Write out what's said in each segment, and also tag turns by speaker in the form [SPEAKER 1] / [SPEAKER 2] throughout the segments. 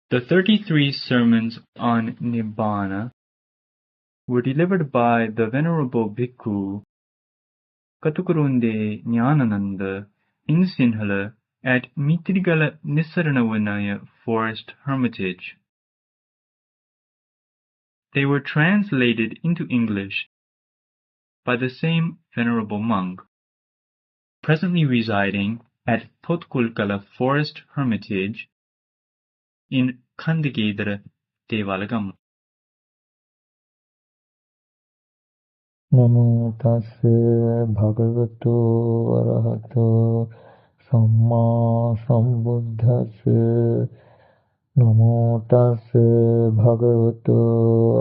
[SPEAKER 1] The 33 sermons on Nibbāna were delivered by the Venerable Bhikkhu Kaṭukurunde Ñāṇananda in Sinhala at Mitrigala Nissaranavanaya Forest Hermitage. They were translated into English by the same Venerable monk, presently residing at Thotkul Forest Hermitage in Kandagedara Devalagam.
[SPEAKER 2] Namo tassa bhagavato arahato samma sambuddhassa. Namo tassa bhagavato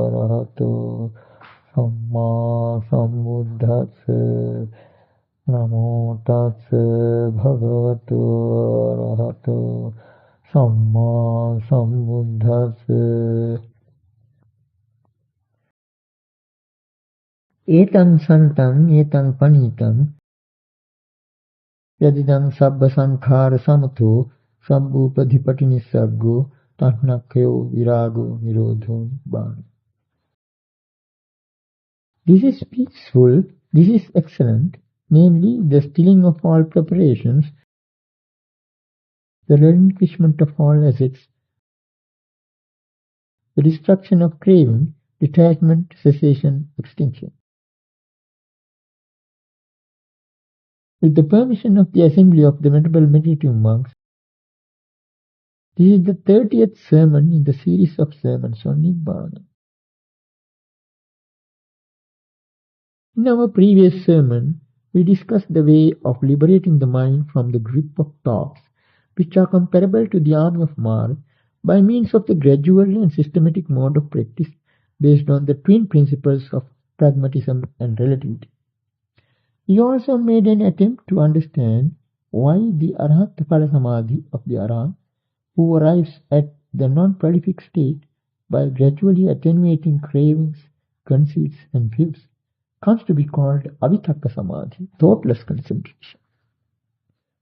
[SPEAKER 2] arahato samma sambuddhassa. Namo tassa bhagavato arahato samma sambuddhassa. Etam santam etam panitam yadidam sabba sankhara samato sambhupadhipati nissaggo tahnakyo virago nirodho nibbāna. This is peaceful, this is excellent, namely the stilling of all preparations, the relinquishment of all assets, the destruction of craving, detachment, cessation, extinction. With the permission of the assembly of the Venerable meditative monks, this is the 30th sermon in the series of sermons on Nibbāna. In our previous sermon, we discussed the way of liberating the mind from the grip of thoughts, which are comparable to the army of Mara, by means of the gradual and systematic mode of practice based on the twin principles of pragmatism and relativity. He also made an attempt to understand why the Arhat Samadhi of the Arhat, who arrives at the non-prolific state by gradually attenuating cravings, conceits and views, comes to be called Avitakka Samadhi, thoughtless concentration.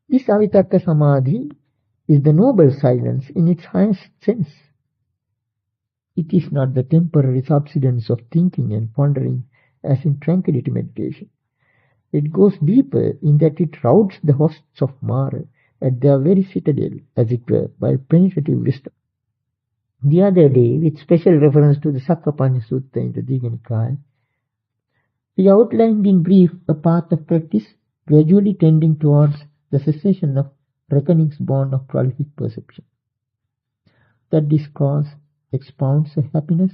[SPEAKER 2] This Avitakka Samadhi is the noble silence in its highest sense. It is not the temporary subsidence of thinking and pondering as in tranquility meditation. It goes deeper in that it routs the hosts of Mara at their very citadel, as it were, by penetrative wisdom. The other day, with special reference to the Sakkapanya Sutta in the Digha Nikāya, we outlined in brief a path of practice gradually tending towards the cessation of reckoning's bond of prolific perception. That discourse expounds a happiness,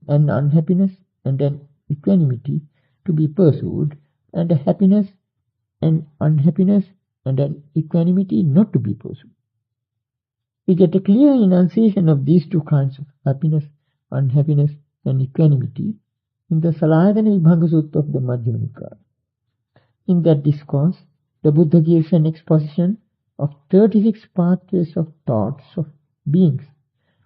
[SPEAKER 2] an unhappiness, and an equanimity to be pursued, and a happiness, an unhappiness, and an equanimity not to be pursued. We get a clear enunciation of these two kinds of happiness, unhappiness, and equanimity in the Salayatana Vibhanga Sutta of the Majjhima Nikāya. In that discourse, the Buddha gives an exposition of 36 pathways of thoughts of beings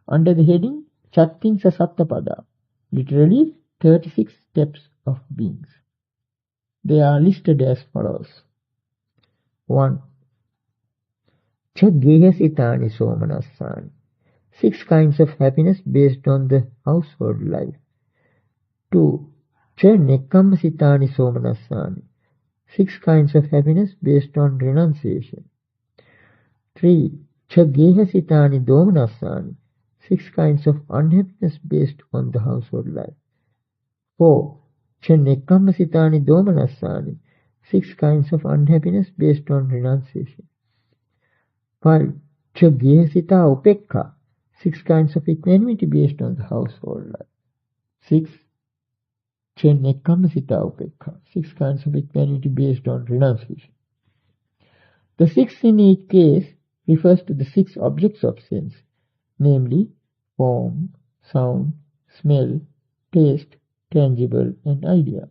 [SPEAKER 2] under the heading Chattinsa Sattapada, literally 36 steps of beings. They are listed as follows. 1. Chagehasitani somanassani, 6 kinds of happiness based on the household life. 2. Nekkammasitani somanassani, 6 kinds of happiness based on renunciation. 3. Chagehasitani domanassani, 6 kinds of unhappiness based on the household life. 4. Nekkammasitani domanassani, 6 kinds of unhappiness based on renunciation. 5. Chagehasita upekka, 6 kinds of equanimity based on the household life. 6. Nekkammasita upekka, 6 kinds of equanimity based on renunciation. The 6 in each case refers to the 6 objects of sense, namely form, sound, smell, taste, tangible and idea.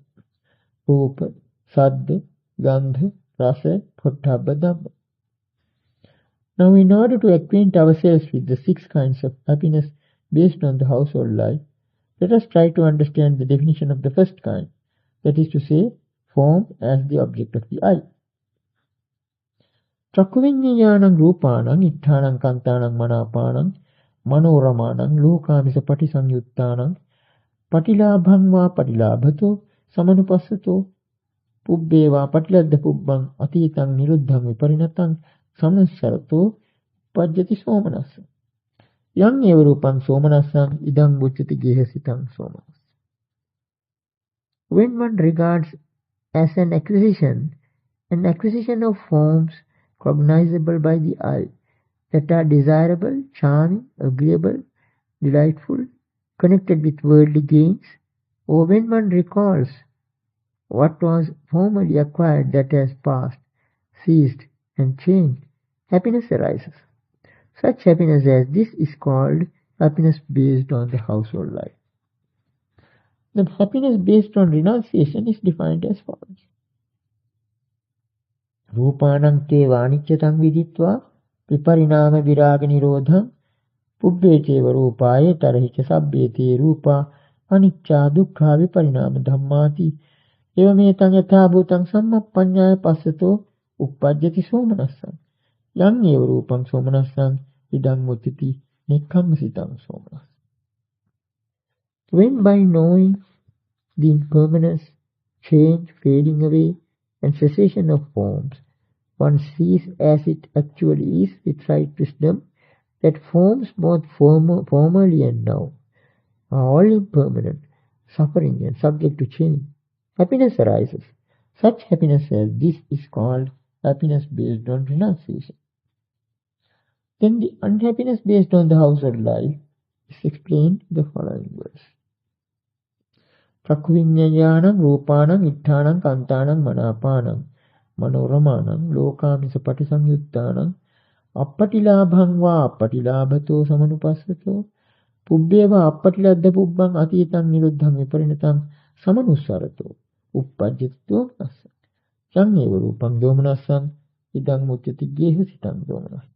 [SPEAKER 2] Rupa, Saddha, Gandha, Rasa, Pottabha, Dhamma. Now, in order to acquaint ourselves with the 6 kinds of happiness based on the household life, let us try to understand the definition of the first kind, that is to say, form as the object of the eye. Chakkuviññāṇaṃ rūpānaṃ iṭṭhānaṃ kantānaṃ manāpānaṃ Manoramaṇaṃ lokāmisa patisaññuttānaṃ patilābhaṃ vā patilābhato samanupassato pubbē vā patiladda pubbaṃ atītaṃ niruddhaṃ viparinataṃ samussarato pajjati somanassa. Yang eva rūpaṃ somanassaṃ idaṃ bucchati gehasitaṃ somanassa. When one regards as an acquisition of forms cognizable by the eye that are desirable, charming, agreeable, delightful, connected with worldly gains, or when one recalls what was formerly acquired that has passed, ceased, and changed, happiness arises. Such happiness as this is called happiness based on the household life. The happiness based on renunciation is defined as follows. Rūpānaṃ te vānicchataṃ viditva viparināma virāga nirodhaṃ pubbē ceva rūpāye tarahica sabbhete rūpā anicca dukkha viparināma dhammāti evametaṃ yathābhūtaṃ sammappaññāya passato uppajjati somanassaṃ. Yang eva rūpaṃ somanassaṃ idaṃ mucchati nekkammasitāṃ somanassaṃ. When by knowing the impermanence, change, fading away, and cessation of forms, one sees as it actually is with right wisdom that forms both formerly and now are all impermanent, suffering, and subject to change, happiness arises. Such happiness as this is called happiness based on renunciation. Then the unhappiness based on the household life is explained in the following verse. Caṭukurunde rūpānaṃ iṭṭhānaṃ kantānaṃ manāpānaṃ manoramaṇaṃ lokāmisa patisaññuttānaṃ appatilābhaṃ vā appatilābhato samanupassato pubbē vā appatiladda pubbaṃ atītaṃ niruddhaṃ viparinataṃ samanussarato uppajjati domanassaṃ. Yang eva rūpaṃ domanassaṃ idaṃ mucchati gehasitaṃ domanassaṃ.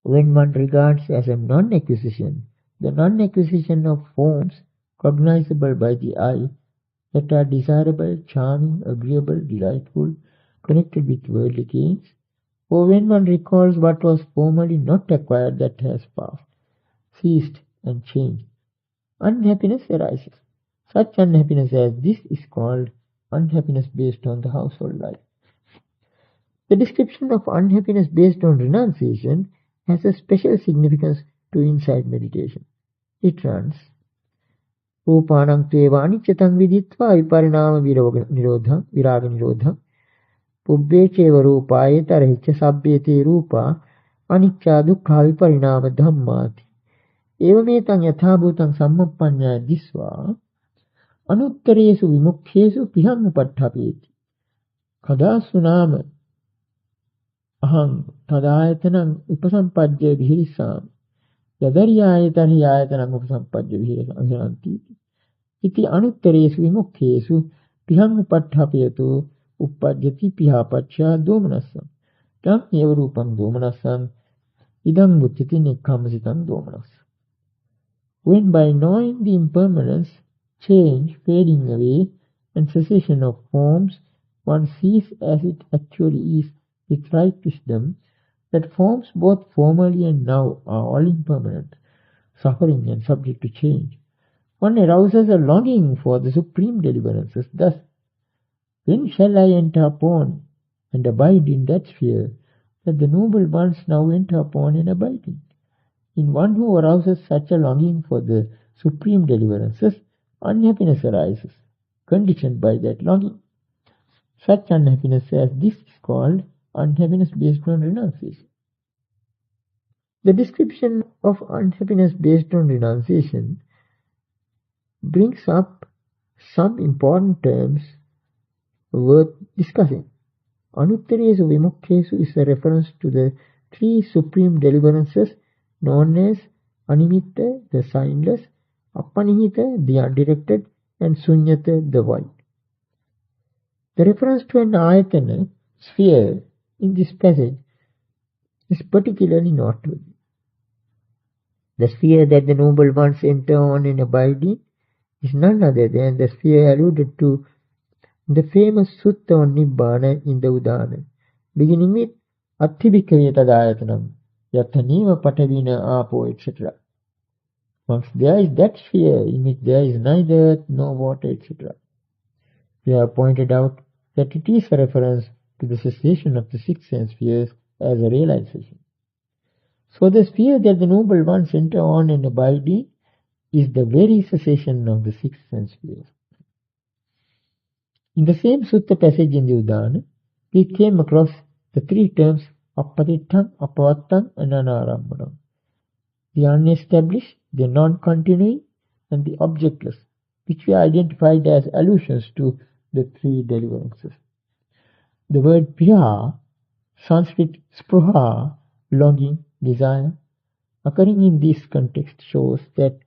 [SPEAKER 2] When one regards as a non-acquisition the non-acquisition of forms cognizable by the eye that are desirable, charming, agreeable, delightful, connected with worldly gains, or when one recalls what was formerly not acquired that has passed, ceased, and changed, unhappiness arises. Such unhappiness as this is called unhappiness based on the household life. The description of unhappiness based on renunciation has a special significance to insight meditation. It runs, Rūpānaṃ te vānicchataṃ viditva viparināma virāga nirodhaṃ pubbē ceva rūpāye tarahica sabbhete rūpā anicca dukkha viparināma dhammāti evametaṃ yathābhūtaṃ sammappaññāya disvā anuttaresu vimukkhesu pihaṃ upaṭṭhapeti kadāsu nāma aham tadāyatanaṃ upasampajya vihirisāmi yadariyāya tarhiyāyatanaṃ upasampajya vihiranti iti anutteresu vimukkhesu pihaṃ upaṭṭhapetu uppajjati pihāpaccaya domanassam. Yang eva rūpaṃ domanassam idaṃ bucchati nekkammasitāṃ domanassam. When by knowing the impermanence, change, fading away, and cessation of forms, one sees as it actually is with right wisdom that forms both formerly and now are all impermanent, suffering, and subject to change, one arouses a longing for the supreme deliverances. Thus, when shall I enter upon and abide in that sphere that the noble ones now enter upon and abide in? In one who arouses such a longing for the supreme deliverances, unhappiness arises, conditioned by that longing. Such unhappiness as this is called unhappiness based on renunciation. The description of unhappiness based on renunciation brings up some important terms worth discussing. Anuttaresu vimukkhesu is a reference to the three supreme deliverances known as Animitta, the signless, Appanihita, the undirected, and Sunyata, the void. The reference to an ayatana, sphere, in this passage is particularly noteworthy. The sphere that the noble ones enter on and abide in is none other than the sphere alluded to in the famous Sutta on Nibbāna in the Udāna, beginning with Atthi bhikkave tadayatanam, Yathaneva Patavina Apo, etc. Once there is that sphere in which there is neither earth nor water, etc. We have pointed out that it is a reference to the cessation of the six sense spheres as a realization. So the sphere that the Noble Ones enter on and abide in is the very cessation of the six sense spheres. In the same sutta passage in the Udana, we came across the three terms Appatittham, Apavattam and Anārambanam. The unestablished, the non-continuing, and the objectless, which we identified as allusions to the three deliverances. The word Priya, Sanskrit Spruha, longing, desire, occurring in this context shows that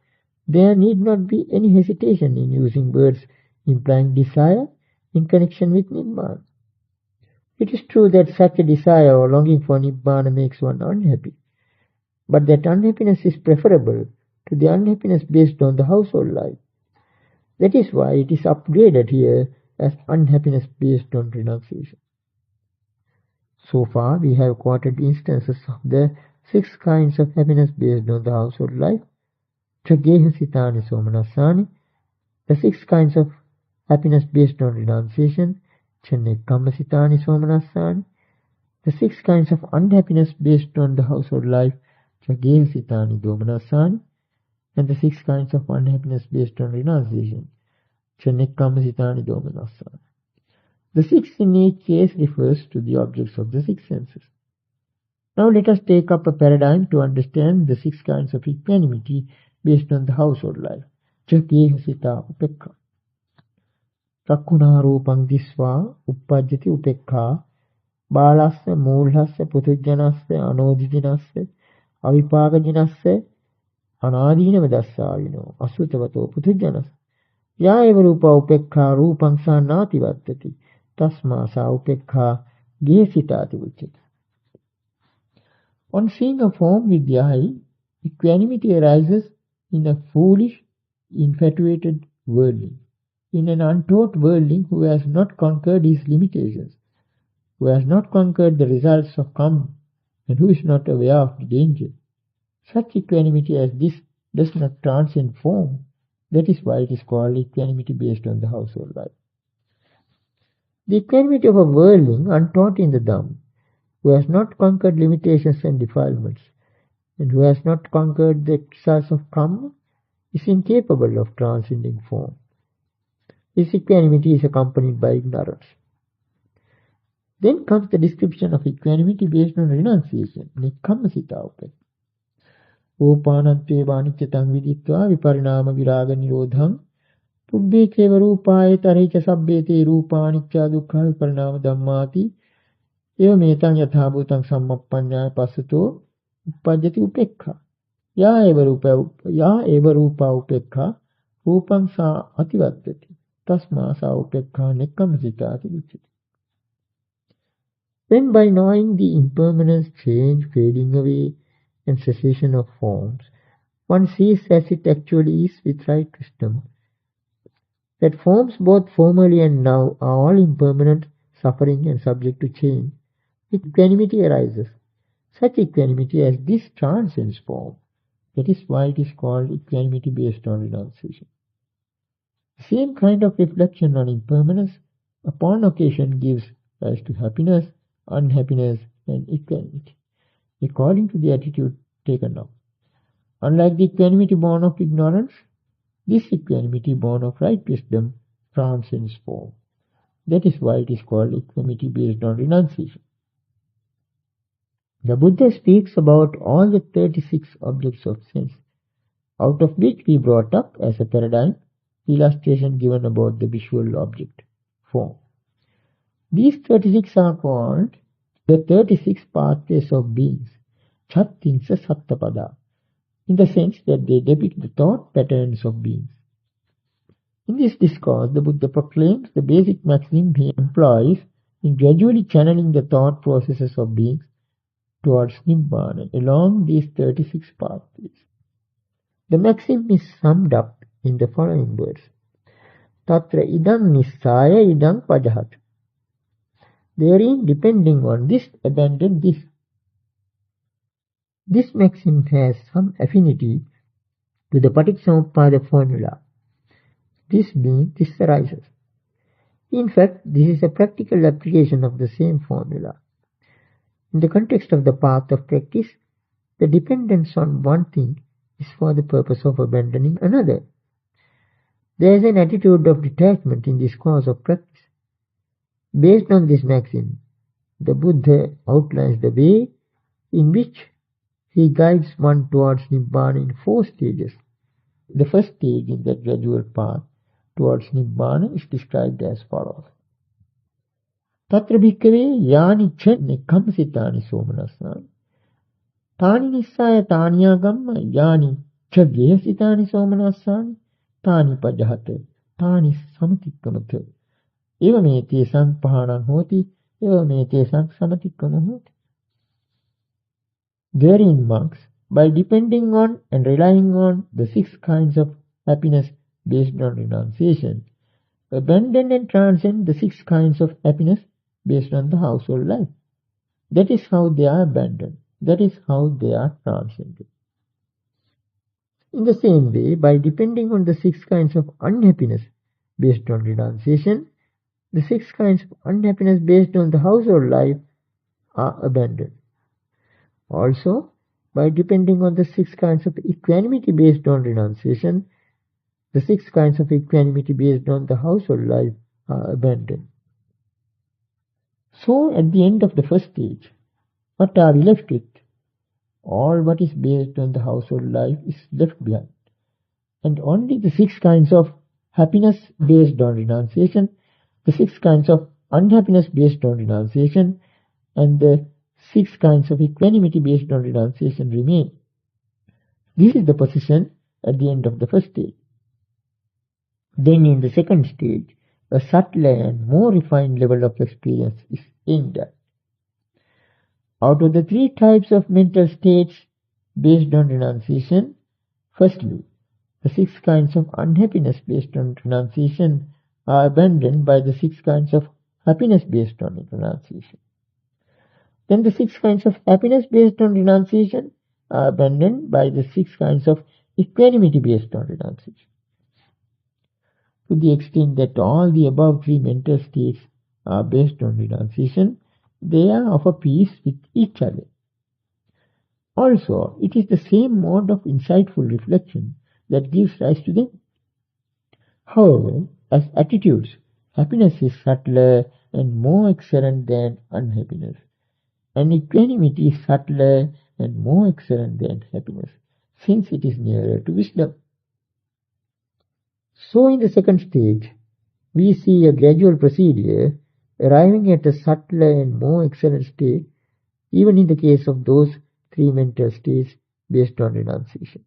[SPEAKER 2] there need not be any hesitation in using words implying desire in connection with Nibbāna. It is true that such a desire or longing for Nibbāna makes one unhappy, but that unhappiness is preferable to the unhappiness based on the household life. That is why it is upgraded here as unhappiness based on renunciation. So far, we have quoted instances of the six kinds of happiness based on the household life, Trageha Sitani Somanasani, the six kinds of happiness based on renunciation, Channekamma Sitani Somanasani, the six kinds of unhappiness based on the household life, Trageha Sitani Domanasani, and the six kinds of unhappiness based on renunciation, Channekamma Sitani Domanasani. The six in each case refers to the objects of the six senses. Now let us take up a paradigm to understand the six kinds of equanimity based on the household life. Chakeha Sita Upekha. Chakkuna Rupang Disva Uppajjati Upekha Balasya Mūlhasya Putujjanasya Anodidinasya Avipāgajinasya Anādīnava Dassāvino Asutavato Putujjanasya Ya eva rupa upekha rupang sa nāti vattati tasmā sa upekha gesitati uchati. On seeing a form with the eye, equanimity arises in a foolish, infatuated worldling, in an untaught worldling who has not conquered his limitations, who has not conquered the results of karma, and who is not aware of the danger. Such equanimity as this does not transcend form. That is why it is called equanimity based on the household life. The equanimity of a worldling untaught in the Dhamma, who has not conquered limitations and defilements, and who has not conquered the results of karma, is incapable of transcending form. This equanimity is accompanied by ignorance. Then comes the description of equanimity based on renunciation, Nikkammasita upekha. Upanante vanichyatang viditva viparinama viraga nirodhang pubbhe keva rupāya tarheca sabbete rūpānicca dukkha viparinama dhammāti eva metang yatha bhutang sammappanyāya passato uppajjati upekha. Ya eva rupa upekha rupang sa ativattati tasmā sa upekha nekkammasitati uchati. Then by knowing the impermanence, change, fading away, and cessation of forms, one sees as it actually is with right wisdom, that forms both formerly and now are all impermanent, suffering and subject to change. Equanimity arises. Such equanimity as this transcends form. That is why it is called equanimity based on renunciation. The same kind of reflection on impermanence upon occasion gives rise to happiness, unhappiness, and equanimity, according to the attitude taken up. Unlike the equanimity born of ignorance, this equanimity born of right wisdom transcends form. That is why it is called equanimity based on renunciation. The Buddha speaks about all the 36 objects of sense, out of which we brought up as a paradigm the illustration given about the visual object, form. These 36 are called the 36 pathways of beings, Chattinsa Sattapada, in the sense that they depict the thought patterns of beings. In this discourse, the Buddha proclaims the basic maxim he employs in gradually channeling the thought processes of beings towards Nibbāna along these 36 pathways. The maxim is summed up in the following words: Tatra idam nissāya idam pajahat. Therein, depending on this, abandon this. This maxim has some affinity to the Paticcasamuppada formula. This means this arises. In fact, this is a practical application of the same formula. In the context of the path of practice, the dependence on one thing is for the purpose of abandoning another. There is an attitude of detachment in this course of practice. Based on this maxim, the Buddha outlines the way in which he guides one towards Nibbāna in 4 stages. The first stage in the gradual path towards Nibbāna is described as follows. Tatra bhikkave yāni ca nekkamasitāni somanasāni. Tāni nissāya tāniyagamma yāni ca gyehasitāni somanasāni. Tāni pajahata. Tāni samatikkamata. Evamete sampānaṁ hoti. Evamete samatikkamam hoti. Therein, monks, by depending on and relying on the 6 kinds of happiness based on renunciation, abandon and transcend the 6 kinds of happiness based on the household life. That is how they are abandoned. That is how they are transcended. In the same way, by depending on the 6 kinds of unhappiness based on renunciation, the 6 kinds of unhappiness based on the household life are abandoned. Also, by depending on the 6 kinds of equanimity based on renunciation, the 6 kinds of equanimity based on the household life are abandoned. So, at the end of the first stage, what are we left with? All what is based on the household life is left behind. And only the 6 kinds of happiness based on renunciation, the 6 kinds of unhappiness based on renunciation, and the 6 kinds of equanimity based on renunciation remain. This is the position at the end of the first stage. Then in the second stage, a subtler and more refined level of experience is aimed at. Out of the 3 types of mental states based on renunciation, firstly, the 6 kinds of unhappiness based on renunciation are abandoned by the 6 kinds of happiness based on renunciation. Then the 6 kinds of happiness based on renunciation are abandoned by the 6 kinds of equanimity based on renunciation. To the extent that all the above 3 mental states are based on renunciation, they are of a piece with each other. Also, it is the same mode of insightful reflection that gives rise to them. However, as attitudes, happiness is subtler and more excellent than unhappiness, and equanimity is subtler and more excellent than happiness, since it is nearer to wisdom. So in the second stage, we see a gradual procedure arriving at a subtler and more excellent state, even in the case of those 3 mental states based on renunciation.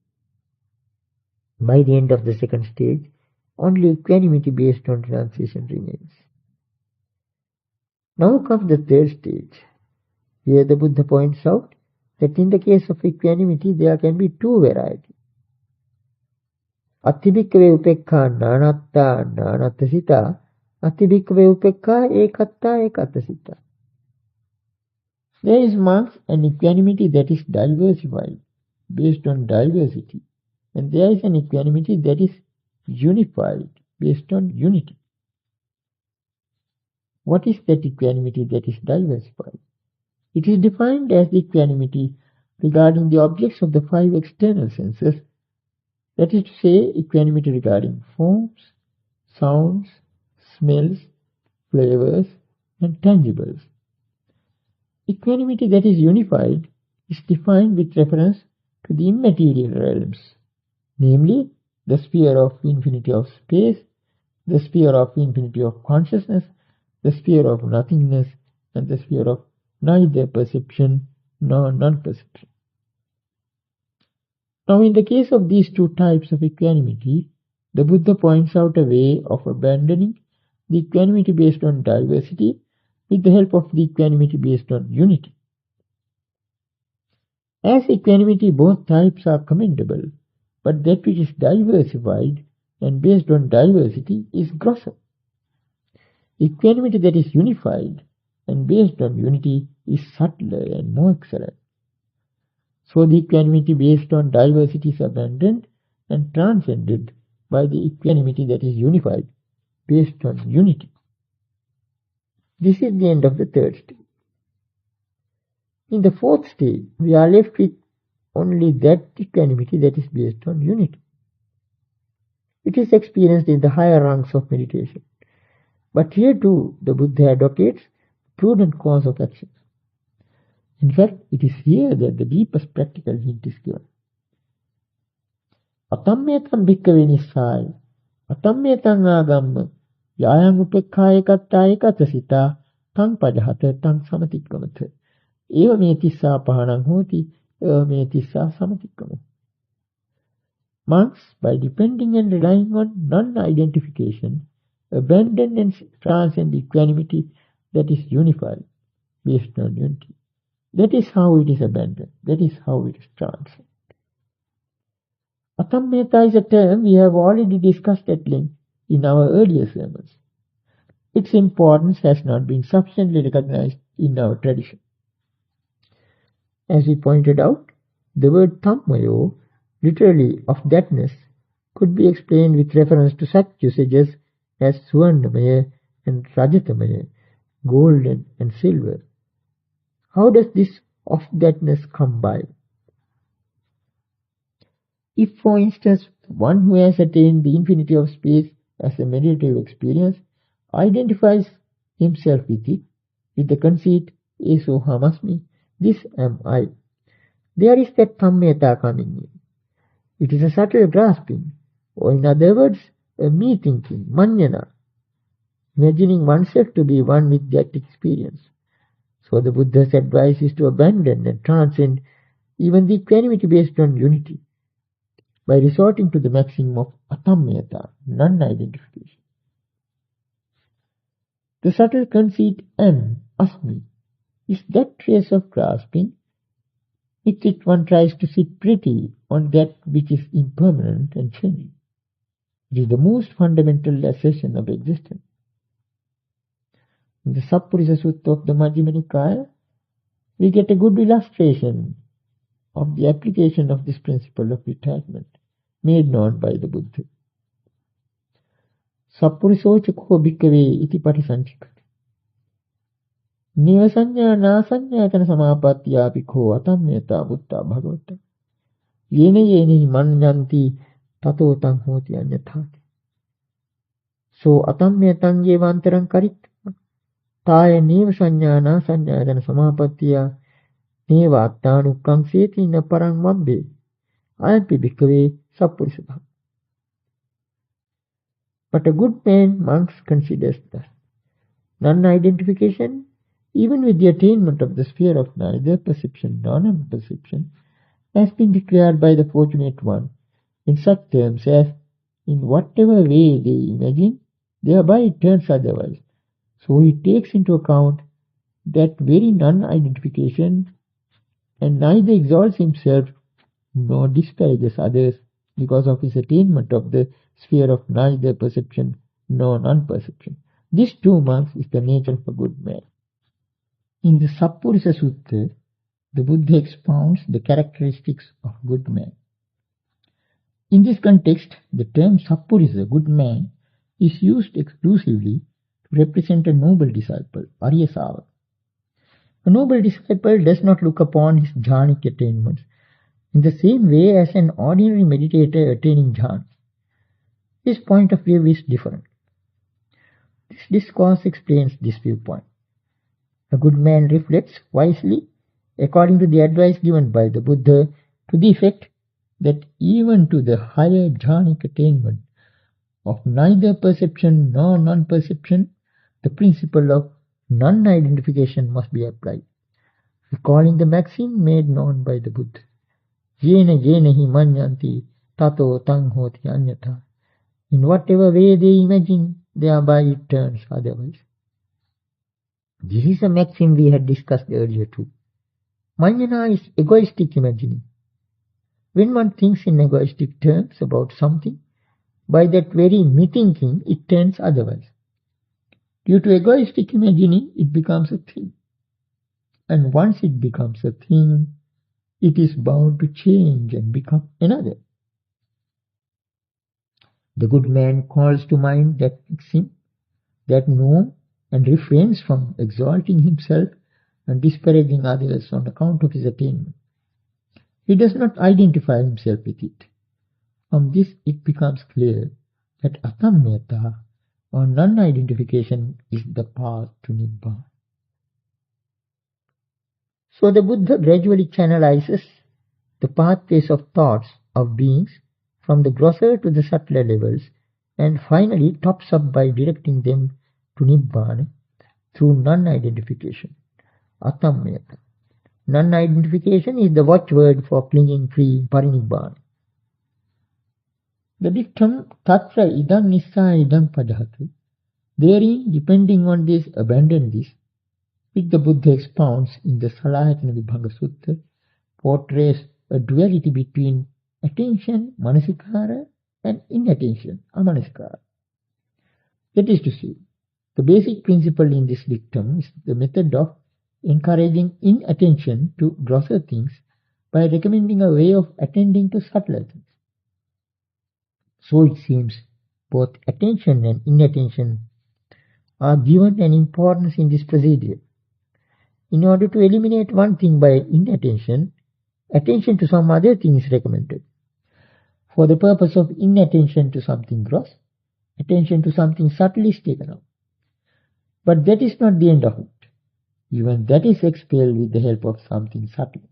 [SPEAKER 2] By the end of the second stage, only equanimity based on renunciation remains. Now comes the third stage. Here the Buddha points out that in the case of equanimity there can be 2 varieties. Attibhikkave upekkhā nānattā nānattasita, attibhikkave upekkhā ekattā ekattasita. There is, monks, an equanimity that is diversified, based on diversity, and there is an equanimity that is unified, based on unity. What is that equanimity that is diversified? It is defined as the equanimity regarding the objects of the 5 external senses, that is to say, equanimity regarding forms, sounds, smells, flavors, and tangibles. Equanimity that is unified is defined with reference to the immaterial realms, namely the sphere of infinity of space, the sphere of infinity of consciousness, the sphere of nothingness, and the sphere of neither perception nor non-perception. Now, in the case of these 2 types of equanimity, the Buddha points out a way of abandoning the equanimity based on diversity with the help of the equanimity based on unity. As equanimity, both types are commendable, but that which is diversified and based on diversity is grosser. Equanimity that is unified and based on unity is subtler and more excellent. So the equanimity based on diversity is abandoned and transcended by the equanimity that is unified, based on unity. This is the end of the third stage. In the fourth stage, we are left with only that equanimity that is based on unity. It is experienced in the higher ranks of meditation. But here too, the Buddha advocates prudent course of action. In fact, it is here that the deepest practical hint is given. Atammetam bhikkave nissāya, atammetam āgamma, yāyam upekkāya kattāya katasita, tang pajahata, tang samatikkamata. Eva me tissā pahanang hoti, eva me tissā samatikkamata. Monks, by depending and relying on non-identification, abandon and transcend equanimity that is unified, based on unity. That is how it is abandoned. That is how it is transcended. Atammeta is a term we have already discussed at length in our earlier sermons. Its importance has not been sufficiently recognized in our tradition. As we pointed out, the word tammayo, literally of thatness, could be explained with reference to such usages as suvarnamaya and rajatamaya, golden and silver. How does this of thatness come by? If, for instance, one who has attained the infinity of space as a meditative experience identifies himself with it, with the conceit, eso hamasmi, this am I, there is that tammeta coming in. It is a subtle grasping, or in other words, a me-thinking, manjana, imagining oneself to be one with that experience. So the Buddha's advice is to abandon and transcend even the equanimity based on unity by resorting to the maximum of atammeta, non-identification. The subtle conceit am, asmi, is that trace of grasping with which one tries to sit pretty on that which is impermanent and changing. It is the most fundamental assertion of existence. In the Sappurisa Sutta of the Majjhima Nikāya, we get a good illustration of the application of this principle of detachment made known by the Buddha. Sappurisocha ko bhikkave iti patisanchikati. Nivasanya nasanyatana samapattiya bhikkho atammeta buddha bhagavata. Yena yeni manyanti tato tang hoti anyathati. So atammetam yevantaram karit. Tāya neva sanyāna sanyādana samāpattiya neva attānukkam seti na parang vabbe ayampi bhikkave sappurisabha. But a good man, monks, considers that non-identification, even with the attainment of the sphere of neither perception nor non-perception, has been declared by the fortunate one in such terms as, in whatever way they imagine, thereby it turns otherwise. So he takes into account that very non-identification and neither exalts himself nor disparages others because of his attainment of the sphere of neither perception nor non-perception. This too, monks, is the nature of a good man. In the Sappurisa Sutta, the Buddha expounds the characteristics of good man. In this context, the term Sappurisa, good man, is used exclusively to represent a noble disciple, Arya Sāvaka. A noble disciple does not look upon his jhanic attainments in the same way as an ordinary meditator attaining jhana. His point of view is different. This discourse explains this viewpoint. A good man reflects wisely according to the advice given by the Buddha to the effect that even to the higher jhanic attainment of neither perception nor non-perception, the principle of non-identification must be applied, recalling the maxim made known by the Buddha. Yena yena hi manyanti tato tang hoti anyatha. In whatever way they imagine, thereby it turns otherwise. This is a maxim we had discussed earlier too. Manjana is egoistic imagining. When one thinks in egoistic terms about something, by that very me-thinking it turns otherwise. Due to egoistic imagining, it becomes a thing. And once it becomes a thing, it is bound to change and become another. The good man calls to mind that maxim, that norm, and refrains from exalting himself and disparaging others on account of his attainment. He does not identify himself with it. From this it becomes clear that atammyata, or non-identification, is the path to Nibbāna. So the Buddha gradually channelizes the pathways of thoughts of beings from the grosser to the subtler levels, and finally tops up by directing them to Nibbāna through non-identification, atammyata. Non-identification is the watchword for clinging free parinibbāna. The dictum tatra idam nissa idam padhatu, therein, depending on this, abandon this, which the Buddha expounds in the Salayatana Vibhanga Sutta, portrays a duality between attention, manasikara, and inattention, amanasikara. That is to say, the basic principle in this dictum is the method of encouraging inattention to grosser things by recommending a way of attending to subtler things. So it seems both attention and inattention are given an importance in this procedure. In order to eliminate one thing by inattention, attention to some other thing is recommended. For the purpose of inattention to something gross, attention to something subtle is taken up. But that is not the end of it. Even that is expelled with the help of something subtle.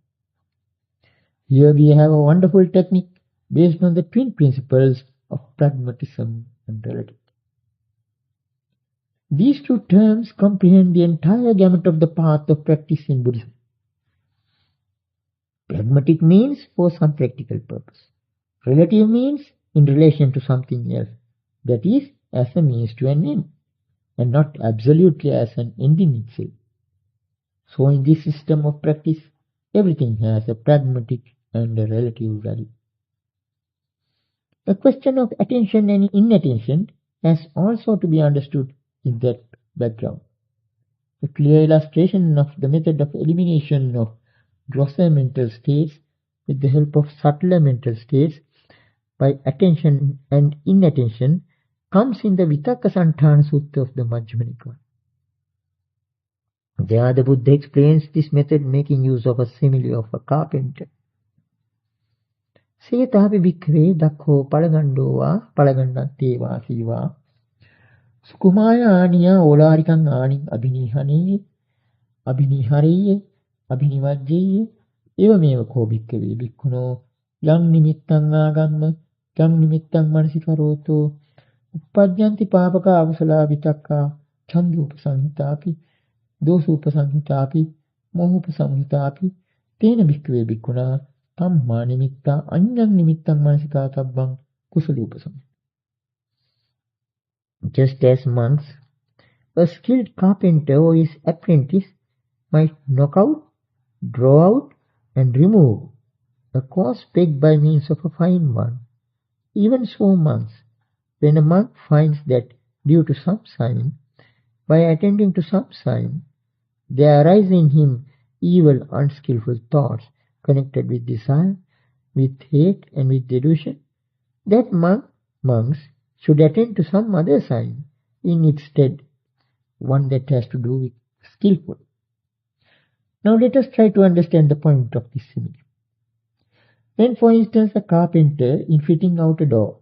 [SPEAKER 2] Here we have a wonderful technique based on the twin principles of pragmatism and relativity. These two terms comprehend the entire gamut of the path of practice in Buddhism. Pragmatic means for some practical purpose. Relative means in relation to something else, that is, as a means to an end, and not absolutely as an end in itself. So in this system of practice, everything has a pragmatic and a relative value. The question of attention and inattention has also to be understood in that background. A clear illustration of the method of elimination of grosser mental states with the help of subtler mental states by attention and inattention comes in the Vitakkasanthāna Sutta of the Majjhima Nikāya. There the Buddha explains this method making use of a simile of a carpenter. Setapi bhikkhave dakho palagandova palagannateva siva sukumaya aniya olarikang aning abhinihariye abhinivajjeye evameva ko bhikkhave bhikkhuno yang nimittang agamma yang nimittang manasikaroto uppajjanti papaka avasala vitakka chandupasamhitapi dosupasamhitapi mohupasamhitapi tena bhikkhave bhikkhuna tamma nimitta anyang nimittang manasikatabang kusalupasam. Just as monks, a skilled carpenter or his apprentice might knock out, draw out, and remove a coarse peg by means of a fine one. Even so monks, when a monk finds that due to some sign, by attending to some sign, there arise in him evil, unskillful thoughts connected with desire, with hate, and with delusion, that monks should attend to some other sign in its stead, one that has to do with skillful. Now let us try to understand the point of this simile. When, for instance, a carpenter, in fitting out a door,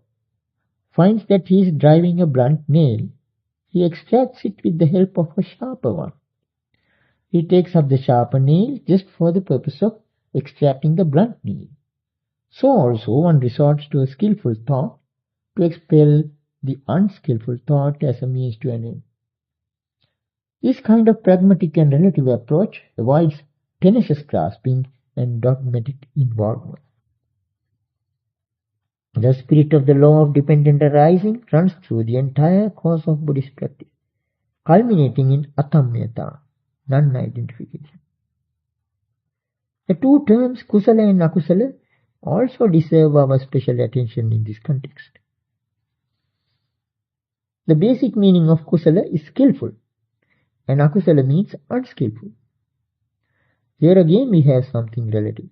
[SPEAKER 2] finds that he is driving a blunt nail, he extracts it with the help of a sharper one. He takes up the sharper nail just for the purpose of extracting the blunt nail. So also one resorts to a skillful thought to expel the unskillful thought as a means to an end. This kind of pragmatic and relative approach avoids tenacious grasping and dogmatic involvement. The spirit of the law of dependent arising runs through the entire course of Buddhist practice, culminating in atammyata, non-identification. The two terms kusala and akusala also deserve our special attention in this context. The basic meaning of kusala is skillful, and akusala means unskillful. Here again we have something relative.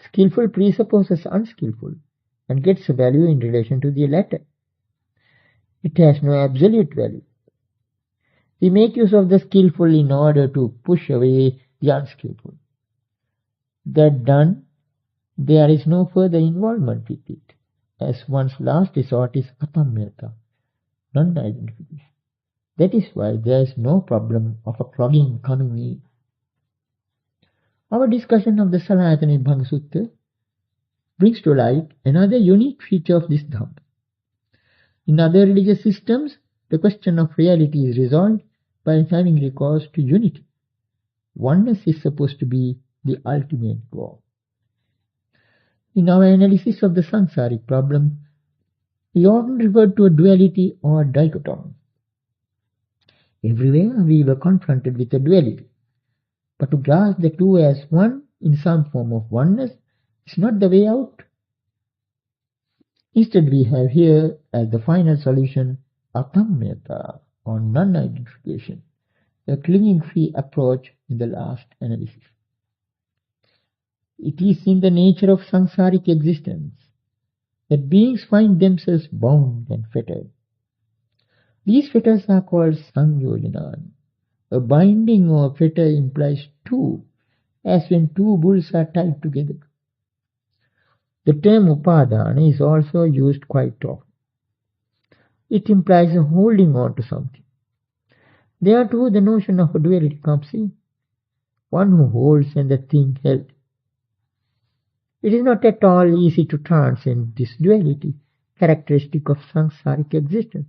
[SPEAKER 2] Skillful presupposes unskillful and gets a value in relation to the latter. It has no absolute value. We make use of the skillful in order to push away the unskillful. That done, there is no further involvement with it, as one's last resort is atammyata, non-identification. That is why there is no problem of a clogging coming in. Our discussion of the Salayatana Nibbāna Sutta brings to light another unique feature of this Dhamma. In other religious systems, the question of reality is resolved by having recourse to unity. Oneness is supposed to be the ultimate goal. In our analysis of the samsaric problem, we often refer to a duality or dichotomy. Everywhere we were confronted with a duality. But to grasp the two as one in some form of oneness is not the way out. Instead, we have here as the final solution atammyata, or non-identification, a clinging-free approach in the last analysis. It is in the nature of samsaric existence that beings find themselves bound and fettered. These fetters are called samyojanāni. A binding or fetter implies two, as when two bulls are tied together. The term upadana is also used quite often. It implies a holding on to something. There too the notion of a duality comes in. One who holds and the thing held. It is not at all easy to transcend this duality, characteristic of samsaric existence.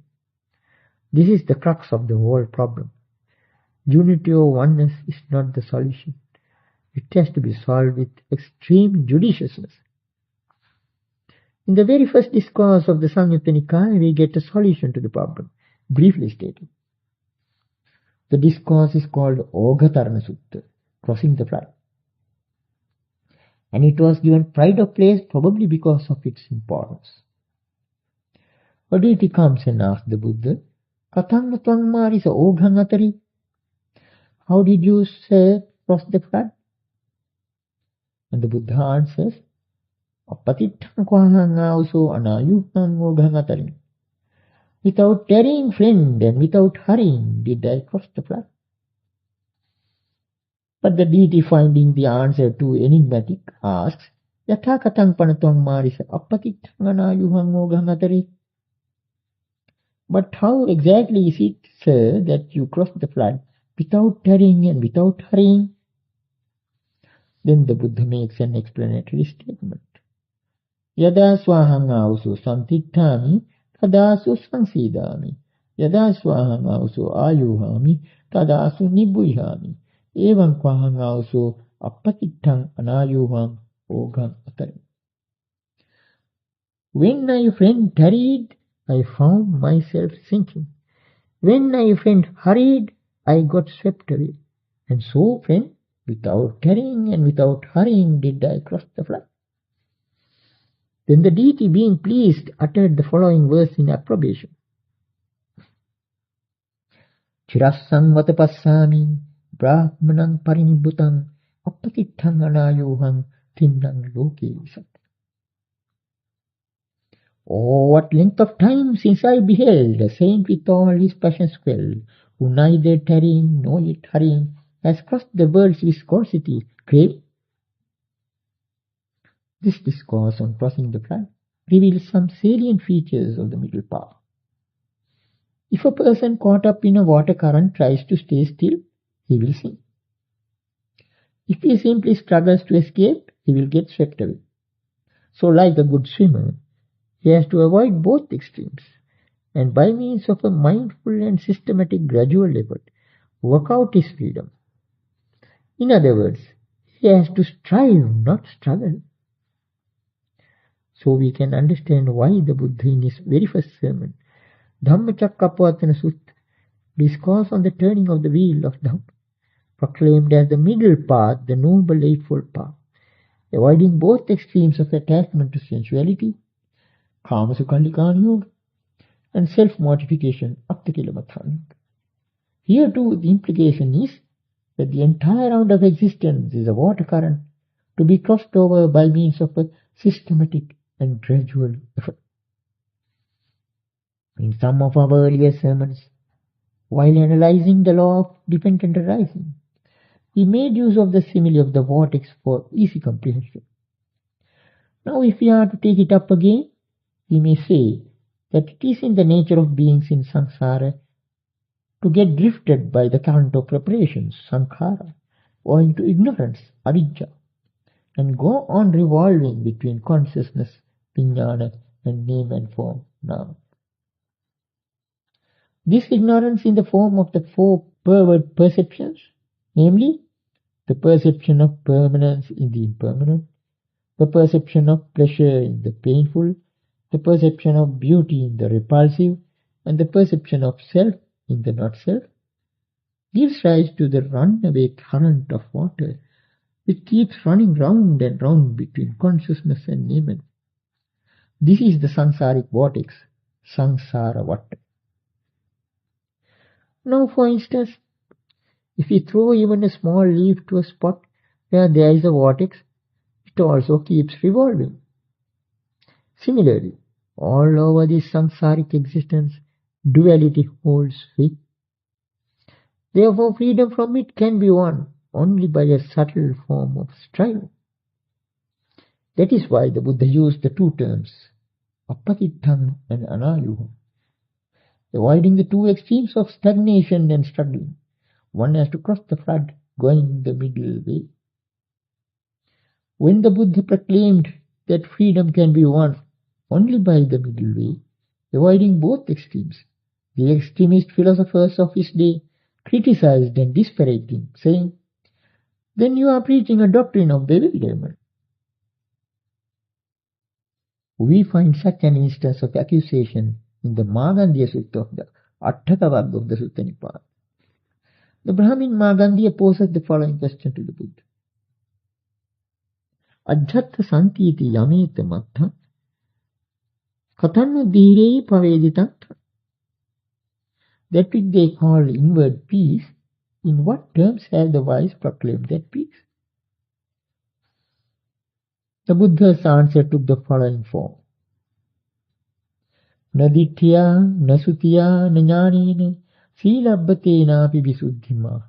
[SPEAKER 2] This is the crux of the whole problem. Unity or oneness is not the solution. It has to be solved with extreme judiciousness. In the very first discourse of the Samyutta Nikāya, we get a solution to the problem, briefly stated. The discourse is called Oghatarana Sutta, crossing the flood. And it was given pride of place probably because of its importance. A deity comes and asks the Buddha, Kathanga tvang marisa oghang atari? How did you, sir, cross the flood? And the Buddha answers, Apatitthaṃ kvāhaṃ āuso anāyuhaṃ oghang atari. Without tarrying, friend, and without hurrying, did I cross the flood. But the deity, finding the answer too enigmatic, asks, Yatha kathang panatvang marisa apatitthaṃ anāyuhaṃ oghang atari? But how exactly is it, sir, that you crossed the flood without tarrying and without hurrying? Then the Buddha makes an explanatory statement. Yada swahang auso santitthami, tadasu sansidami. Yada swahang auso ayuhami, tadasu nibbuyhami. Evam kvahang auso appatitthaṃ anāyuhaṃ ogham atari. When my friend tarried, I found myself sinking. When my friend hurried, I got swept away. And so, friend, without tarrying and without hurrying did I cross the flood. Then the deity, being pleased, uttered the following verse in approbation. Chirassang vatapassami brahmanang parinibhutang appatitthaṃ anāyuhaṃ thinnang loke sat. Oh, what length of time since I beheld a saint with all his passions quelled, who neither tarrying nor yet hurrying has crossed the world's viscosity, craving. This discourse on crossing the flood reveals some salient features of the middle path. If a person caught up in a water current tries to stay still, he will sink. If he simply struggles to escape, he will get swept away. So, like a good swimmer, he has to avoid both extremes, and by means of a mindful and systematic gradual effort, work out his freedom. In other words, he has to strive, not struggle. So we can understand why the Buddha in his very first sermon, Dhammacakkappavattana Sutta, discourse on the turning of the wheel of Dhamma, proclaimed as the middle path, the noble eightfold path, avoiding both extremes of attachment to sensuality, Kāmasukallikaññoga, and self-mortification, Atthakilamatthaññoga. Here too the implication is that the entire round of existence is a water current to be crossed over by means of a systematic and gradual effort. In some of our earlier sermons, while analyzing the law of dependent arising, we made use of the simile of the vortex for easy comprehension. Now, if we are to take it up again, we may say that it is in the nature of beings in samsara to get drifted by the current of preparations, sankhara, owing to ignorance, avidya, and go on revolving between consciousness, vijnana, and name and form, nama. This ignorance in the form of the four perverted perceptions, namely, the perception of permanence in the impermanent, the perception of pleasure in the painful, the perception of beauty in the repulsive, and the perception of self in the not-self, gives rise to the runaway current of water, which keeps running round and round between consciousness and name. This is the samsaric vortex, samsara vata. Now, for instance, if we throw even a small leaf to a spot where there is a vortex, it also keeps revolving. Similarly, all over this samsaric existence, duality holds sway. Therefore, freedom from it can be won only by a subtle form of striving. That is why the Buddha used the two terms, apatittham and anayuham, avoiding the two extremes of stagnation and struggling. One has to cross the flood, going the middle way. When the Buddha proclaimed that freedom can be won only by the middle way, avoiding both extremes, the extremist philosophers of his day criticized and disparaged him, saying, "Then you are preaching a doctrine of bewilderment." We find such an instance of accusation in the Māgandiya Sutta of the Atthaka of the Sutta Nibbāna. The Brahmin Māgandiya poses the following question to the Buddha. Ajjatta santiti yameta mattha katannu dhirei paveditatta. That which they call inward peace, in what terms have the wise proclaimed that peace? The Buddha's answer took the following form. Naditya, nasutya, ñāṇananda, sīlabbhatenapi visuddhima.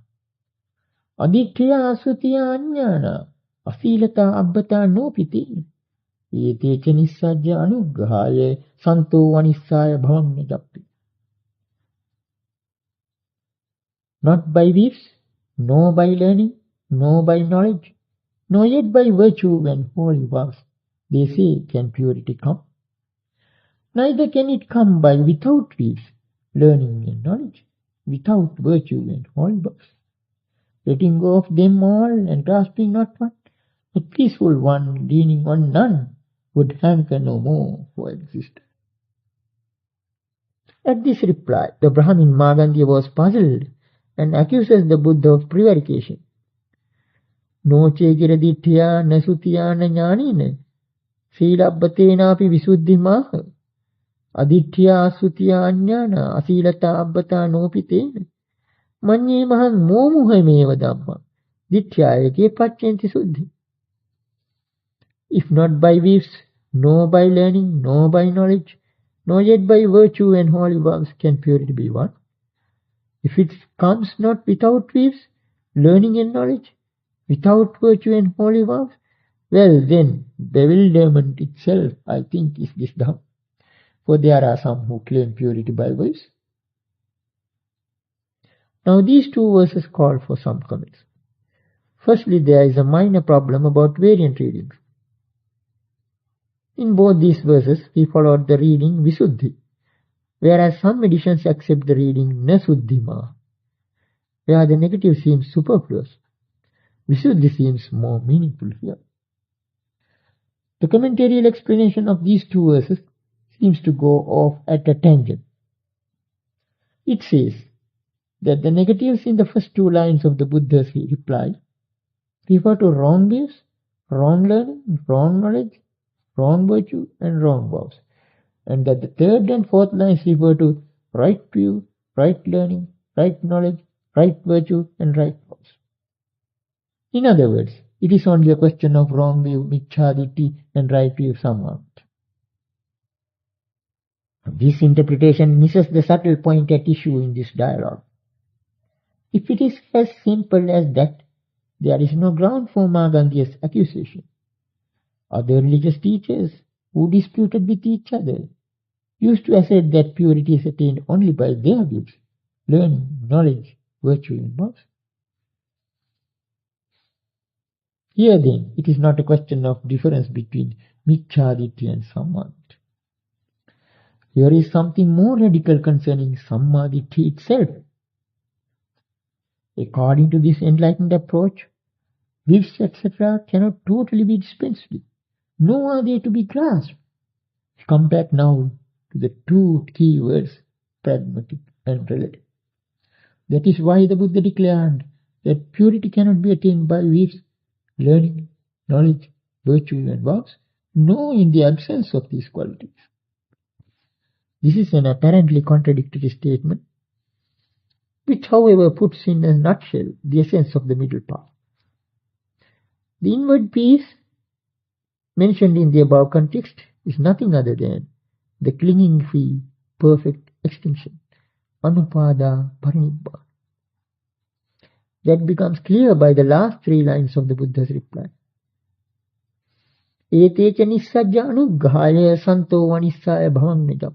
[SPEAKER 2] Aditya, asutya, aññāna, asīlata abbata nopitena. Ete ca nissajja anugrahaya, santo vanissāya bhavam jappi. Not by gifts, nor by learning, nor by knowledge, nor yet by virtue and holy vows, they say, can purity come. Neither can it come by without gifts, learning and knowledge, without virtue and holy vows. Letting go of them all and grasping not one, the peaceful one, leaning on none, would hanker no more for existence. At this reply, the Brahmin Māgandiya was puzzled and accuses the Buddha of prevarication. No cegera ditthiya nasutya ñāṇananda, sīlabbhatenapi visuddhimaha. Aditya asutya aññāna, asīlata abbata nopitena. Manye mahang momuhameva dhamma, ditthāyake paccenti suddhi. If not by gifts, nor by learning, nor by knowledge, nor yet by virtue and holy vows can purity be won. If it comes not without gifts, learning and knowledge, without virtue and holy vows, well then, bewilderment itself, I think, is this Dhamma. For there are some who claim purity by voice. Now these two verses call for some comments. Firstly, there is a minor problem about variant readings. In both these verses, we followed the reading Visuddhi, whereas some editions accept the reading Nasuddhima, where the negative seems superfluous. Visuddhi seems more meaningful here. The commentarial explanation of these two verses seems to go off at a tangent. It says that the negatives in the first two lines of the Buddha's reply refer to wrong beliefs, wrong learning, wrong knowledge, wrong virtue, and wrong vows, and that the third and fourth lines refer to right view, right learning, right knowledge, right virtue, and right vows. In other words, It is only a question of wrong view, micchāditthi, and right view, samvata. This interpretation misses the subtle point at issue in this dialogue. If it is as simple as that, there is no ground for Māgandiya's accusation. Other religious teachers who disputed with each other used to assert that purity is attained only by their gifts, learning, knowledge, virtue, and vows. Here then, it is not a question of difference between micchāditthi and sammaditthi. Here is something more radical concerning sammaditthi itself. According to this enlightened approach, gifts, etc. cannot totally be dispensed with, nor are they to be grasped. Come back now to the two key words, pragmatic and relative. That is why the Buddha declared that purity cannot be attained by gifts, learning, knowledge, virtue, and vows, nor in the absence of these qualities. This is an apparently contradictory statement, which however puts in a nutshell the essence of the middle path. The inward peace mentioned in the above context is nothing other than the clinging free, perfect extinction, anupada parinibbāna. That becomes clear by the last three lines of the Buddha's reply. Eteca nissajja anuggāya santo vanissāya bhavam nijam.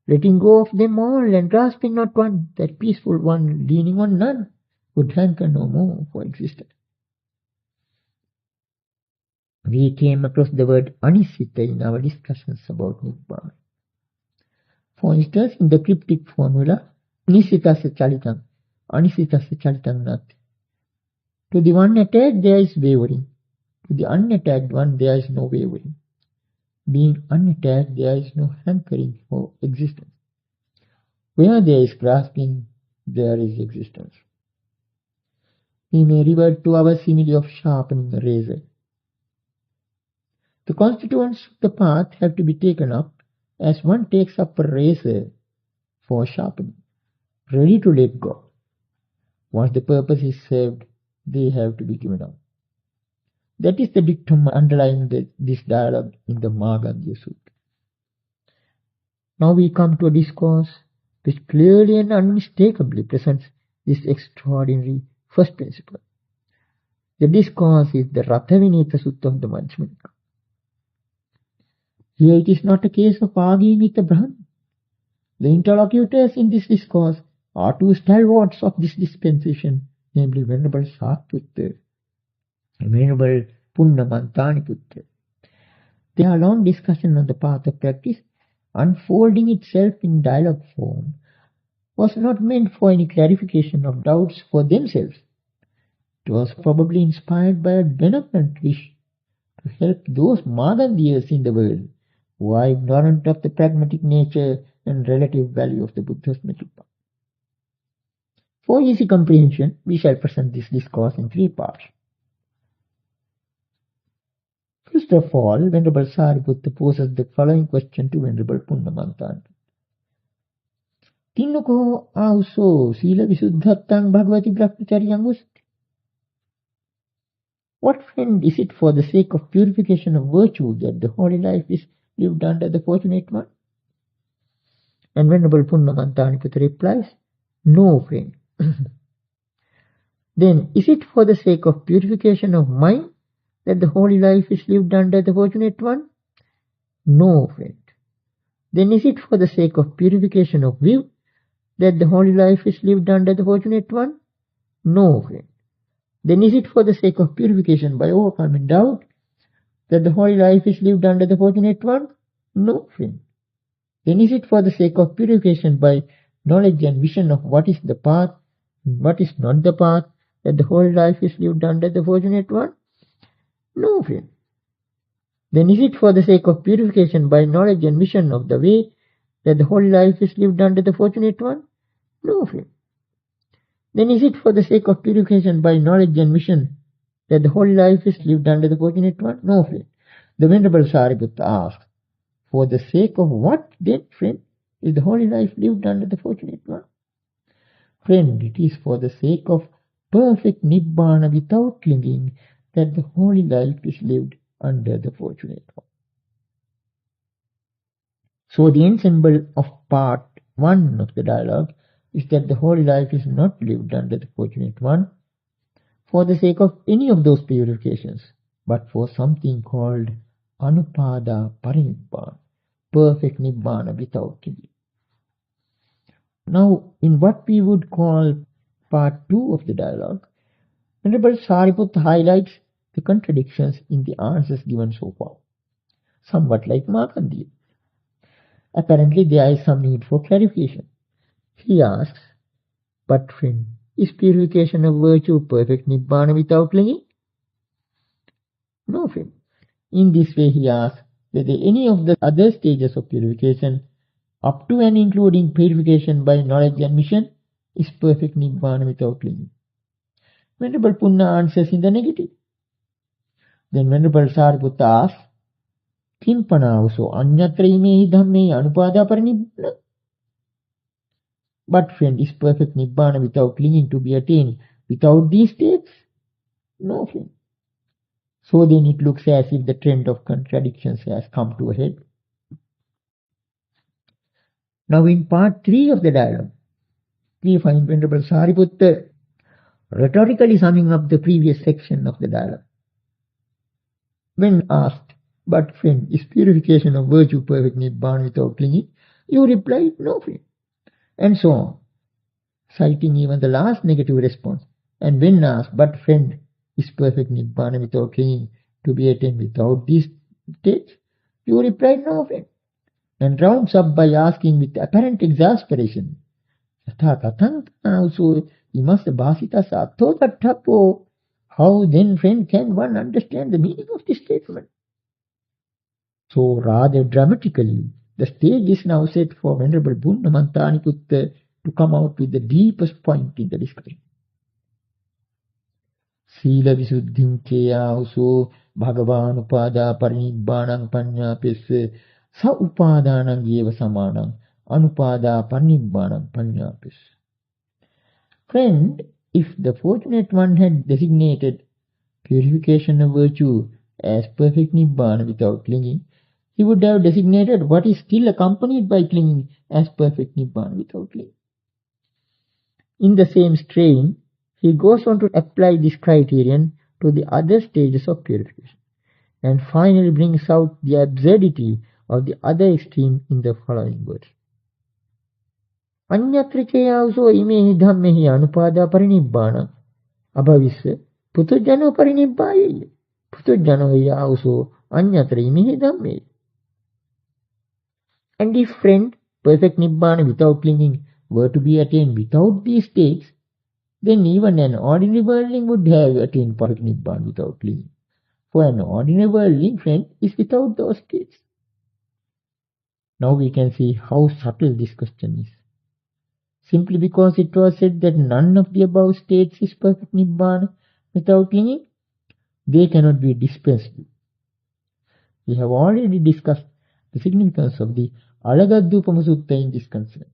[SPEAKER 2] Letting go of them all and grasping not one, that peaceful one leaning on none, would hanker no more for existence. We came across the word anisita in our discussions about Nibbāna. For instance, in the cryptic formula, nisitasya chalitam, anisitasya chalitam nati. To the one attached there is wavering. To the unattached one there is no wavering. Being unattached, there is no hankering for existence. Where there is grasping, there is existence. We may revert to our simile of sharpening a razor. The constituents of the path have to be taken up as one takes up a razor for sharpening, ready to let go. Once the purpose is served, they have to be given up. That is the dictum underlying this dialogue in the Māgandiya Sutta. Now we come to a discourse which clearly and unmistakably presents this extraordinary first principle. The discourse is the Rathavinita Sutta of the Majjhima Nikāya. Here it is not a case of arguing with the Brahman. The interlocutors in this discourse are two stalwarts of this dispensation, namely Venerable Sariputta and Venerable Punnamantaniputra. Their long discussion on the path of practice, unfolding itself in dialogue form, was not meant for any clarification of doubts for themselves. It was probably inspired by a benevolent wish to help those Māgandiyas in the world who are ignorant of the pragmatic nature and relative value of the Buddha's middle path. For easy comprehension, we shall present this discourse in three parts. First of all, Venerable Sariputta poses the following question to Venerable Punnamantaniputra. Tinnoko auso sila visuddhattang bhagavati brahmacharyang usati. What friend is it for the sake of purification of virtue that the holy life is lived under the fortunate one? And Venerable Punnamantaniputra replies, no friend. Then, is it for the sake of purification of mind that the holy life is lived under the fortunate one? No, friend. Then is it for the sake of purification of will that the holy life is lived under the fortunate one? No, friend. Then is it for the sake of purification by overcoming doubt that the holy life is lived under the fortunate one? No, friend. Then is it for the sake of purification by knowledge and vision of what is the path and what is not the path that the holy life is lived under the fortunate one? No, friend. Then is it for the sake of purification by knowledge and vision of the way that the holy life is lived under the fortunate one? No, friend. Then is it for the sake of purification by knowledge and vision that the holy life is lived under the fortunate one? No, friend. The Venerable Sariputta asks, for the sake of what then, friend, is the holy life lived under the fortunate one? Friend, it is for the sake of perfect Nibbāna without clinging, that the holy life is lived under the fortunate one. So the ensemble of part 1 of the dialogue is that the holy life is not lived under the fortunate one for the sake of any of those purifications, but for something called Anupada Parinibbāna, perfect Nibbāna without clinging. Now, in what we would call part 2 of the dialogue, Venerable Sariputta highlights the contradictions in the answers given so far, somewhat like Markandeya. Apparently, there is some need for clarification. He asks, but friend, is purification of virtue perfect Nibbāna without clinging? No, friend. In this way, he asks whether any of the other stages of purification, up to and including purification by knowledge and mission, is perfect Nibbāna without clinging. Venerable Punna answers in the negative. Then Venerable Sariputta asks, Kimpanavuso anyatra imehi dhamme anupada parinibbāna. But friend, is perfect Nibbāna without clinging to be attained without these states? No, friend. So then it looks as if the trend of contradictions has come to a head. Now in part 3 of the dialogue, we find Venerable Sariputta rhetorically summing up the previous section of the dialogue. When asked, but friend, is purification of virtue perfect Nibbāna without clinging? You replied, no, friend. And so on, citing even the last negative response. And when asked, but friend, is perfect Nibbāna without clinging to be attained without these states? You replied, no, friend. And rounds up by asking with apparent exasperation, also imasta bhasitas athotattapo. How then, friend, can one understand the meaning of this statement? So rather dramatically, the stage is now set for Venerable Punnamantaniputta to come out with the deepest point in the discussion. Sīla visuddhim cheyahuso bhagavan upada parinibbānaṁ paññāpisse sa upadānaṁ eva samānaṁ anupada parinibbānaṁ paññāpisse. Friend, if the fortunate one had designated purification of virtue as perfect Nibbāna without clinging, he would have designated what is still accompanied by clinging as perfect Nibbāna without clinging. In the same strain, he goes on to apply this criterion to the other stages of purification, and finally brings out the absurdity of the other extreme in the following words. Anyatra cheyavuso imehi dhammehi anupada parinibbāna abhavisse putujjano parinibbāyeya putujjano yavuso anyatra imehi dhammehi. And if, friend, perfect Nibbāna without clinging were to be attained without these states, then even an ordinary worldling would have attained perfect Nibbāna without clinging. For an ordinary worldling, friend, is without those states. Now we can see how subtle this question is. Simply because it was said that none of the above states is perfect Nibbāna without clinging, they cannot be dispensed with. We have already discussed the significance of the Alagadupama Sutta in this concern.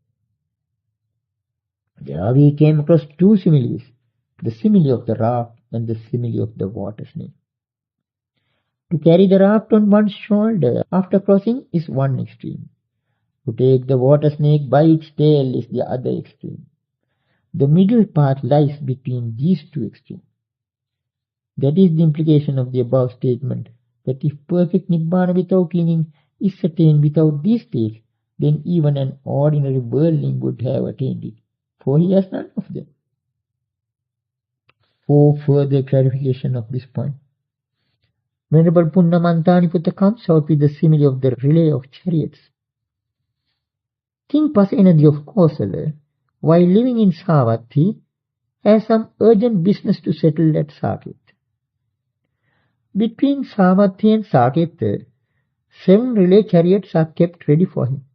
[SPEAKER 2] There we came across two similes, the simile of the raft and the simile of the water snake. To carry the raft on one's shoulder after crossing is one extreme. To take the water snake by its tail is the other extreme. The middle part lies between these two extremes. That is the implication of the above statement, that if perfect Nibbāna without clinging is attained without these states, then even an ordinary worldling would have attained it, for he has none of them. For further clarification of this point, Venerable Punnamantaniputta comes out with the simile of the relay of chariots. King Pasenadi of Kosala, while living in Savatthi, has some urgent business to settle at Saket. Between Savatthi and Saket, 7 relay chariots are kept ready for him.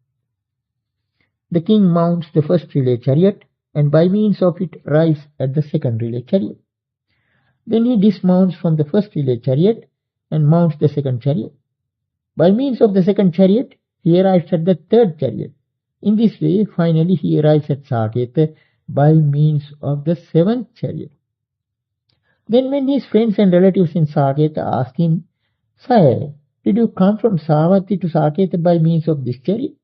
[SPEAKER 2] The king mounts the first relay chariot and by means of it arrives at the second relay chariot. Then he dismounts from the first relay chariot and mounts the second chariot. By means of the second chariot, he arrives at the third chariot. In this way, finally he arrives at Saketa by means of the 7th chariot. Then when his friends and relatives in Saketa ask him, "Sire, did you come from Savatthi to Saketa by means of this chariot?"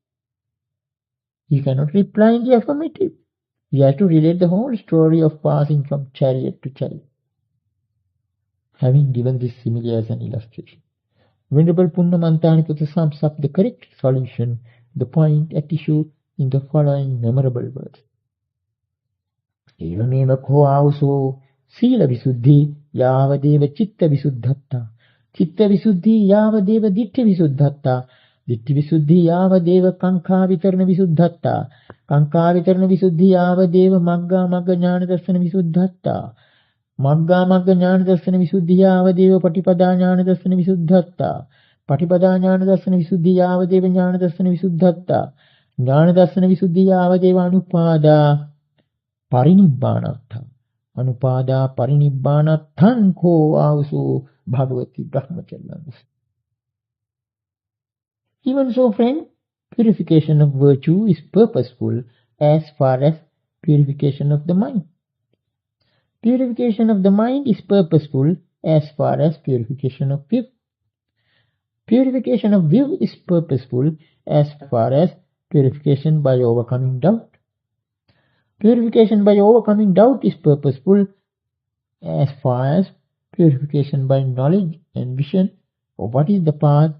[SPEAKER 2] he cannot reply in the affirmative. He has to relate the whole story of passing from chariot to chariot. Having given this simile as an illustration, Venerable Punnamantaniputta sums up the correct solution, the point at issue, in the following memorable words. Evameva ko avso sila visuddhi yavadeva chitta visuddhatta. Chitta visuddhi yavadeva dittha visuddhatta. Dittha visuddhi yavadeva kankha vitarana visuddhatta. Kankha vitarana visuddhi yavadeva magga magga jnana darsana visuddhatta. Magga magga jnana darsana visuddhi yavadeva patipada jnana darsana visuddhatta. Patipada jnana darsana visuddhi yavadeva jnana darsana visuddhatta. Jnana darsana visuddhi yavadeva anupada parinibbānattha. Anupada parinibbānatthaṃ ko avso bhagavati brahmacharya. Even so, friend, purification of virtue is purposeful as far as purification of the mind. Purification of the mind is purposeful as far as purification of view. Purification of view is purposeful as far as purification by overcoming doubt. Purification by overcoming doubt is purposeful as far as purification by knowledge and vision of what is the path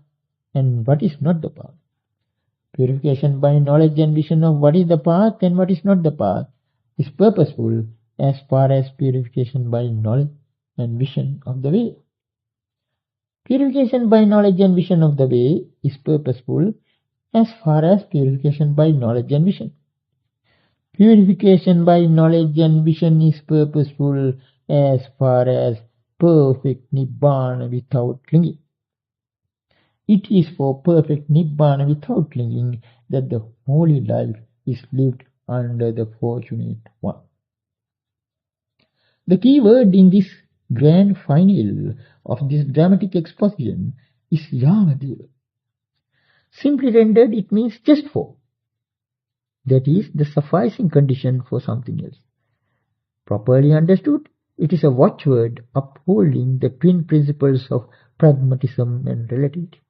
[SPEAKER 2] and what is not the path. Purification by knowledge and vision of what is the path and what is not the path is purposeful as far as purification by knowledge and vision of the way. Purification by knowledge and vision of the way is purposeful as far as purification by knowledge and vision. Purification by knowledge and vision is purposeful as far as perfect Nibbāna without clinging. It is for perfect Nibbāna without clinging that the holy life is lived under the fortunate one. The key word in this grand final of this dramatic exposition is Yāvadeva. Simply rendered, it means just for. That is the sufficing condition for something else. Properly understood, it is a watchword upholding the twin principles of pragmatism and relativity.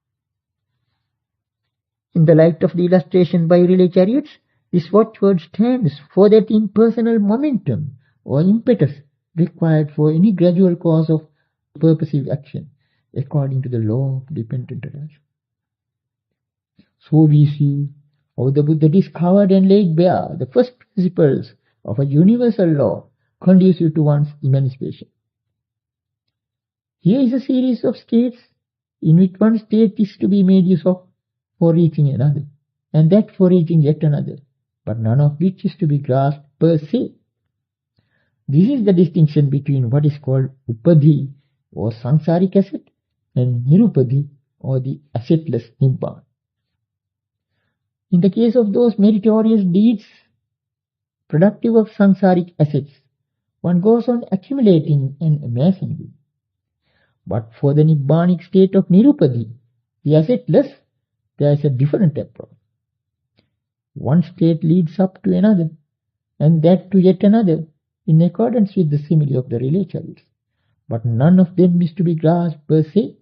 [SPEAKER 2] In the light of the illustration by relay chariots, this watchword stands for that impersonal momentum or impetus required for any gradual course of purposive action, according to the law of dependent attention. So we see how the Buddha discovered and laid bare the first principles of a universal law conducive to one's emancipation. Here is a series of states in which one state is to be made use of for reaching another, and that for reaching yet another, but none of which is to be grasped per se. This is the distinction between what is called upadhi or samsaric asset and nirupadhi or the assetless Nibbāna. In the case of those meritorious deeds productive of samsaric assets, one goes on accumulating and amassing them. But for the Nibbānic state of nirupadhi, the assetless, there is a different approach. One state leads up to another, and that to yet another, in accordance with the simile of the relay chariots. But none of them is to be grasped per se.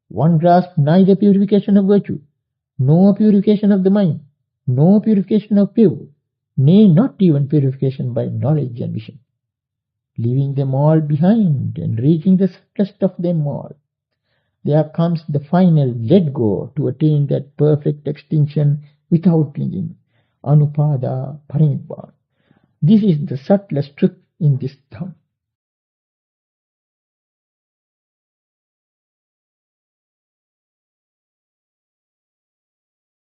[SPEAKER 2] One grasps neither purification of virtue, nor purification of the mind, nor purification of view, nay, not even purification by knowledge and vision. Leaving them all behind and reaching the subtlest of them all, there comes the final let go to attain that perfect extinction without clinging, anupada parinibbāna. This is the subtlest truth in this Dhamma.